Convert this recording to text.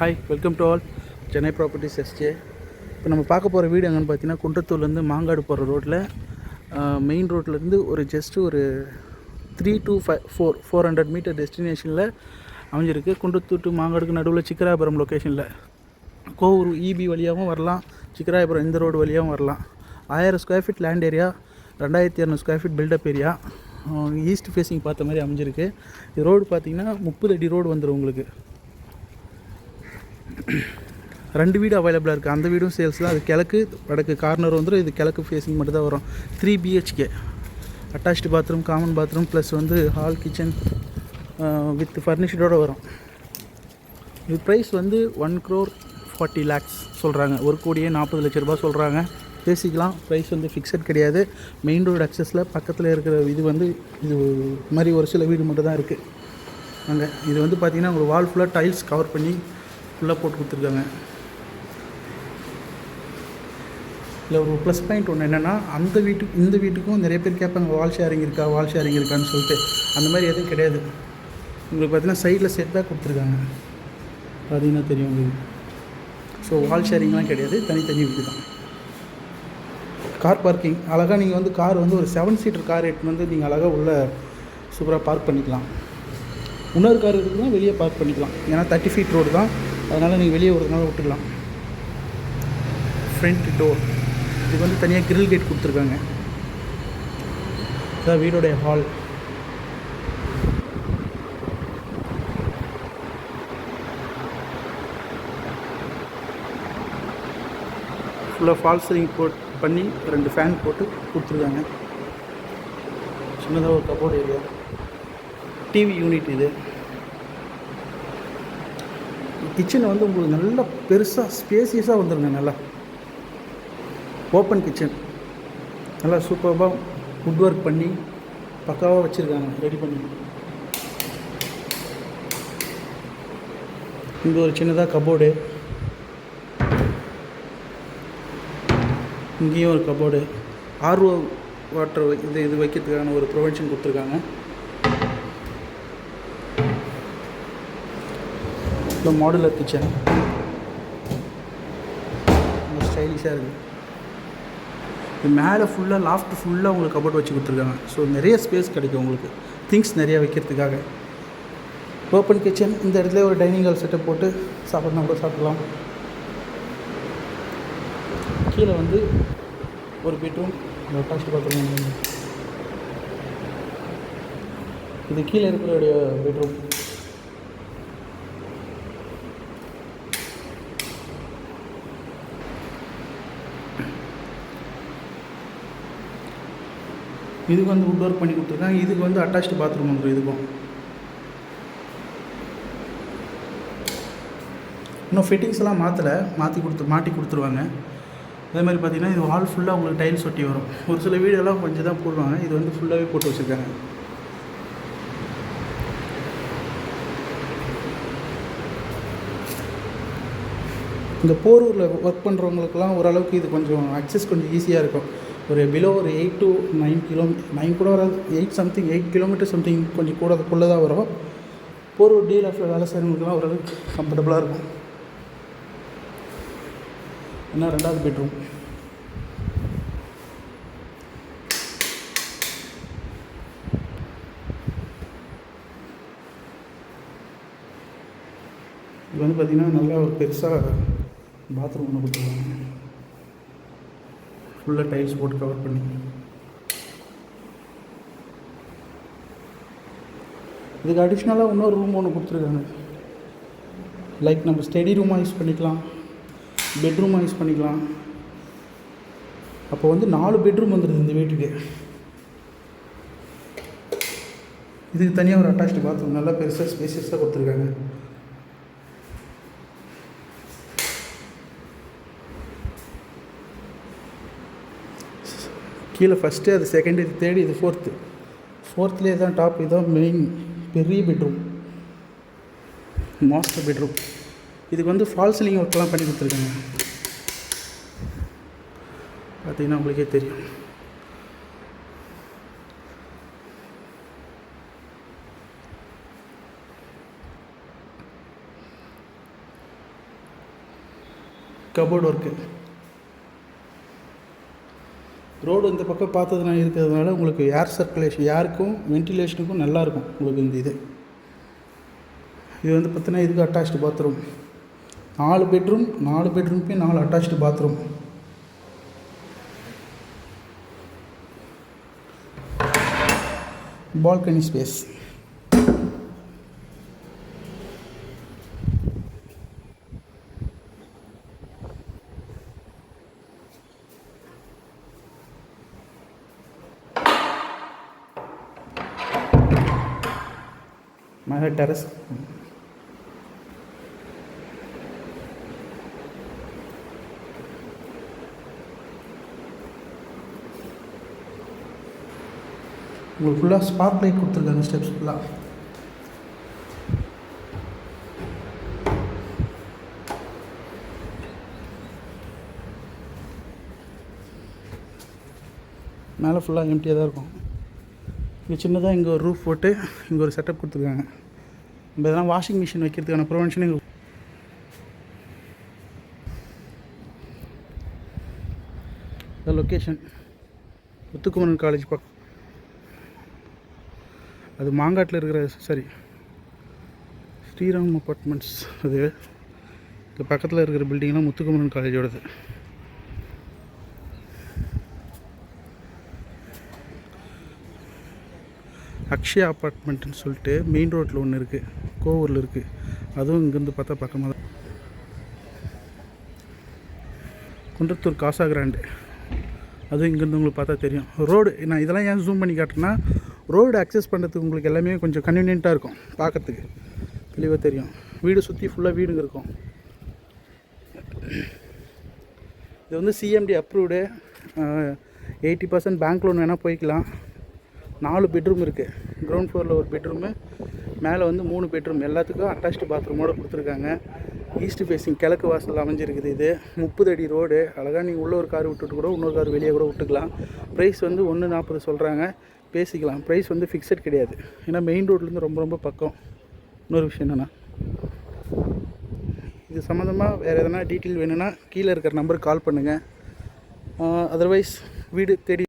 Hi, welcome to all Chennai properties SJ. இப்போ நம்ம பார்க்க போகிற வீடு எங்கன்னு பார்த்தீங்கன்னா, குன்றத்தூர்லேருந்து மாங்காடு போகிற ரோட்டில் மெயின் ரோட்லேருந்து ஒரு 3 to 400 மீட்டர் டெஸ்டினேஷனில் அமைஞ்சிருக்கு. குன்றத்தூர் டு மாங்காடுக்கு நடுவில் சிக்கராயபுரம் லொக்கேஷனில் கோவூர் இபி வழியாகவும் வரலாம், சிக்கராயபுரம் இந்த ரோடு வழியாகவும் வரலாம். 1000 square feet land area, 2200 square feet built up area, east facing பார்த்த மாதிரி அமைஞ்சிருக்கு. இது ரோடு பார்த்திங்கன்னா 30 அடி ரோடு வந்துடும் உங்களுக்கு. 2 வீடு அவைலபிளாக இருக்குது. அந்த வீடும் சேல்ஸ் தான். அது கிழக்கு வடக்கு கார்னர் வந்துடும். இது கிழக்கு ஃபேஸிங் மட்டும் தான் வரும். 3 BHK attached bathroom, common bathroom plus hall kitchen with ஃபர்னிஷ்டோடு வரும். இது ப்ரைஸ் 1,40 lakhs சொல்கிறாங்க. 1,40 லட்ச சொல்கிறாங்க. பேசிக்கலாம். ப்ரைஸ் ஃபிக்ஸட் கிடையாது. மெயின் ரோடு அக்சஸில் பக்கத்தில் இருக்கிற இது மாதிரி ஒரு சில வீடு மட்டும் தான் இருக்குது அங்கே. இது பார்த்திங்கன்னா ஒரு வால் ஃபுல்லாக டைல்ஸ் கவர் பண்ணி ஃபுல்லாக போட்டு கொடுத்துருக்காங்க. இல்லை ஒரு ப்ளஸ் பாயிண்ட் ஒன்று என்னென்னா, இந்த வீட்டுக்கும் நிறைய பேர் கேட்பாங்க வால் ஷேரிங் இருக்கான்னு சொல்லிட்டு. அந்த மாதிரி எதுவும் கிடையாது. உங்களுக்கு பார்த்தீங்கன்னா சைடில் செட் பேக் கொடுத்துருக்காங்க, பார்த்தீங்கன்னா தெரியும் உங்களுக்கு. ஸோ வால் ஷேரிங்லாம் கிடையாது, தனித்தனி வீடு தான். கார் பார்க்கிங் அழகாக நீங்கள் கார் ஒரு 7 சீட்டர் கார் எடுத்துன்னு நீங்கள் அழகாக உள்ள சூப்பராக பார்க் பண்ணிக்கலாம். இன்னொரு கார் இருக்குதுன்னா வெளியே பார்க் பண்ணிக்கலாம். ஏன்னா 30 ஃபீட் ரோடு தான், அதனால் நீங்கள் வெளியே வரதுனால விட்டுக்கலாம். ஃப்ரண்ட் டோர் இது தனியாக கிரில் கேட் கொடுத்துருக்காங்க. இதான் வீடோடைய ஹால். ஃபுல்லாக ஃபால் சீலிங் பண்ணி 2 ஃபேன் போட்டு கொடுத்துருக்காங்க. சின்னதாக ஒரு கபோர்டு ஏரியா, டிவி யூனிட். இது கிச்சன் உங்களுக்கு நல்லா பெருசாக ஸ்பேசியஸாக வந்துடுங்க. நல்லா ஓப்பன் கிச்சன், நல்லா சூப்பராக வுட் ஒர்க் பண்ணி பக்காவாக வச்சுருக்காங்க, ரெடி பண்ணி. இங்கே ஒரு சின்னதாக கபோர்டு, இங்கேயும் ஒரு கபோர்டு. RO வாட்டர் இது வைக்கிறதுக்கான ஒரு ப்ரொவிஷன் கொடுத்துருக்காங்க. இப்போ மாடுலர் கிச்சன் ஸ்டைலிஷாக இருக்குது. இது மேலே ஃபுல்லாக லாஃப்ட் ஃபுல்லாக உங்களுக்கு கபோர்ட் வச்சு கொடுத்துருக்காங்க. ஸோ நிறைய ஸ்பேஸ் கிடைக்கும் உங்களுக்கு, திங்ஸ் நிறையா வைக்கிறதுக்காக. Open kitchen. இந்த இடத்துல ஒரு டைனிங் ஹால் செட்டப் போட்டு சாப்பிட்னா கூட சாப்பிடலாம். கீழே ஒரு பெட்ரூம், அட்டாச்டு பாத்ரூம். இது கீழே இருக்கிற பெட்ரூம். இதுக்கு வுட் ஒர்க் பண்ணி கொடுத்துருக்காங்க. இதுக்கு அட்டாச்டு பாத்ரூம் வந்துடும். இதுக்கும் இன்னும் ஃபிட்டிங்ஸ்லாம் மாட்டி கொடுத்துருவாங்க. அதே மாதிரி பார்த்திங்கன்னா இது வால் ஃபுல்லாக உங்களுக்கு டைல்ஸ் ஒட்டி வரும். ஒரு சில வீடெல்லாம் கொஞ்சம் தான் போடுவாங்க, இது ஃபுல்லாகவே போட்டு வச்சுருக்காங்க. இந்த போரூரில் ஒர்க் பண்ணுறவங்களுக்குலாம் ஓரளவுக்கு இது கொஞ்சம் அக்சஸ் கொஞ்சம் ஈஸியாக இருக்கும். ஒரு பிலோ ஒரு 8 to 9 கிலோமீட்டர், 9 கூட வராது, 8 கிலோமீட்டர் சம்திங் கொஞ்சம் கூட அதுக்குள்ளே தான் வரும். போரூர் DLFல வேலை செய்கிறவங்களுக்குலாம் ஓரளவுக்கு கம்ஃபர்டபுளாக இருக்கும். என்ன 2வது பெட்ரூம். இது பார்த்திங்கன்னா நல்லா ஒரு பெருசாக பாத்ரூம் ஒன்று கொடுத்துருவாங்க. ஃபுல்லாக டைல்ஸ் போட்டு கவர் பண்ணி. இதுக்கு அடிஷ்னலாக இன்னொரு ரூம் ஒன்று கொடுத்துருக்காங்க. லைக் நம்ம ஸ்டடி ரூமாக யூஸ் பண்ணிக்கலாம், பெட்ரூமாக யூஸ் பண்ணிக்கலாம். அப்போ 4 பெட்ரூம் வந்துடுது இந்த வீட்டுக்கு. இதுக்கு தனியாக ஒரு அட்டாச்டு பாத்ரூம் நல்லா பெருசாக ஸ்பேசியஸாக கொடுத்துருக்காங்க. கீழே ஃபஸ்ட்டு, அது செகண்டு, இது தேர்டு, இது ஃபோர்த்துலேயே தான் டாப். இதுதான் மெயின் பெரிய பெட்ரூம், மாஸ்டர் பெட்ரூம். இதுக்கு ஃபால் சீலிங் ஒர்க்கெலாம் பண்ணி கொடுத்துருக்காங்க. பார்த்தீங்கன்னா உங்களுக்கே தெரியும். Cupboard work. ரோடு இந்த பக்கம் பார்த்ததுனா இருக்கிறதுனால உங்களுக்கு ஏர் சர்க்குலேஷன், ஏருக்கும் வென்டிலேஷனுக்கும் நல்லாயிருக்கும் உங்களுக்கு இந்த இது. இது வந்து பார்த்தீங்கன்னா இதுக்கு attached bathroom. 4 bedroom, 4 பெட்ரூம்க்கு 4 attached bathroom. Balcony space. மேலே டெரஸ். உங்களுக்கு ஃபுல்லாக ஸ்பார்க் லைட் கொடுத்துருக்காங்க ஸ்டெப்ஸ் ஃபுல்லாக. மேலே ஃபுல்லாக எம்டியாக தான் இருக்கும். இங்கே சின்னதாக இங்கே ஒரு ரூஃப் போட்டு இங்கே ஒரு செட்டப் கொடுத்துருக்காங்க. நம்ம எதனா வாஷிங் மிஷின் வைக்கிறதுக்கான ப்ரொவென்ஷன். இந்த லொக்கேஷன் முத்துக்குமரன் காலேஜ் பக்கம். அது மாங்காட்டில் இருக்கிற ஸ்ரீராம் அப்பார்ட்மெண்ட்ஸ். அது இந்த பக்கத்தில் இருக்கிற பில்டிங்லாம் முத்துக்குமரன் காலேஜோடது. அக்ஷயா அப்பார்ட்மெண்ட்டுன்னு சொல்லிட்டு மெயின் ரோட்டில் ஒன்று இருக்குது, கோவூரில் இருக்குது. அதுவும் இங்கேருந்து பார்த்தா பக்கமாக தான். குன்றத்தூர் காசா கிராண்டு, அதுவும் இங்கேருந்து உங்களுக்கு பார்த்தா தெரியும். ரோடு நான் இதெல்லாம் ஏன் ஜூம் பண்ணி காட்டுறேன்னா, ரோடு அக்சஸ் பண்ணுறதுக்கு உங்களுக்கு எல்லாமே கொஞ்சம் கன்வீனியண்ட்டாக இருக்கும், பார்க்கறதுக்கு தெளிவாக தெரியும். வீடு சுற்றி ஃபுல்லாக வீடுங்க இருக்கும். இது வந்து சிஎம்டி அப்ரூவ்டு. 80% பேங்க் லோன் வேணால் போய்க்கலாம். 4 பெட்ரூம் இருக்குது. கிரவுண்ட் ஃப்ளோரில் ஒரு பெட்ரூமு, மேலே வந்து 3 பெட்ரூம். எல்லாத்துக்கும் அட்டாச்டு பாத்ரூமோடு கொடுத்துருக்காங்க. ஈஸ்ட் ஃபேஸிங் கிழக்கு வாசல் அமைஞ்சிருக்குது. இது 30 அடி ரோடு. அழகாக நீங்கள் உள்ளே ஒரு கார் விட்டுட்டு கூட இன்னொரு கார் வெளியே கூட விட்டுக்கலாம். ப்ரைஸ் வந்து 1.40 சொல்கிறாங்க, பேசிக்கலாம். ப்ரைஸ் வந்து ஃபிக்ஸட் கிடையாது, ஏன்னா மெயின் ரோட்லேருந்து ரொம்ப ரொம்ப பக்கம். இன்னொரு விஷயம் என்னென்னா, இது சம்மந்தமாக வேறு எதனா டீட்டெயில் வேணும்னா கீழே இருக்கிற நம்பருக்கு கால் பண்ணுங்கள். அதர்வைஸ் வீடு தேடி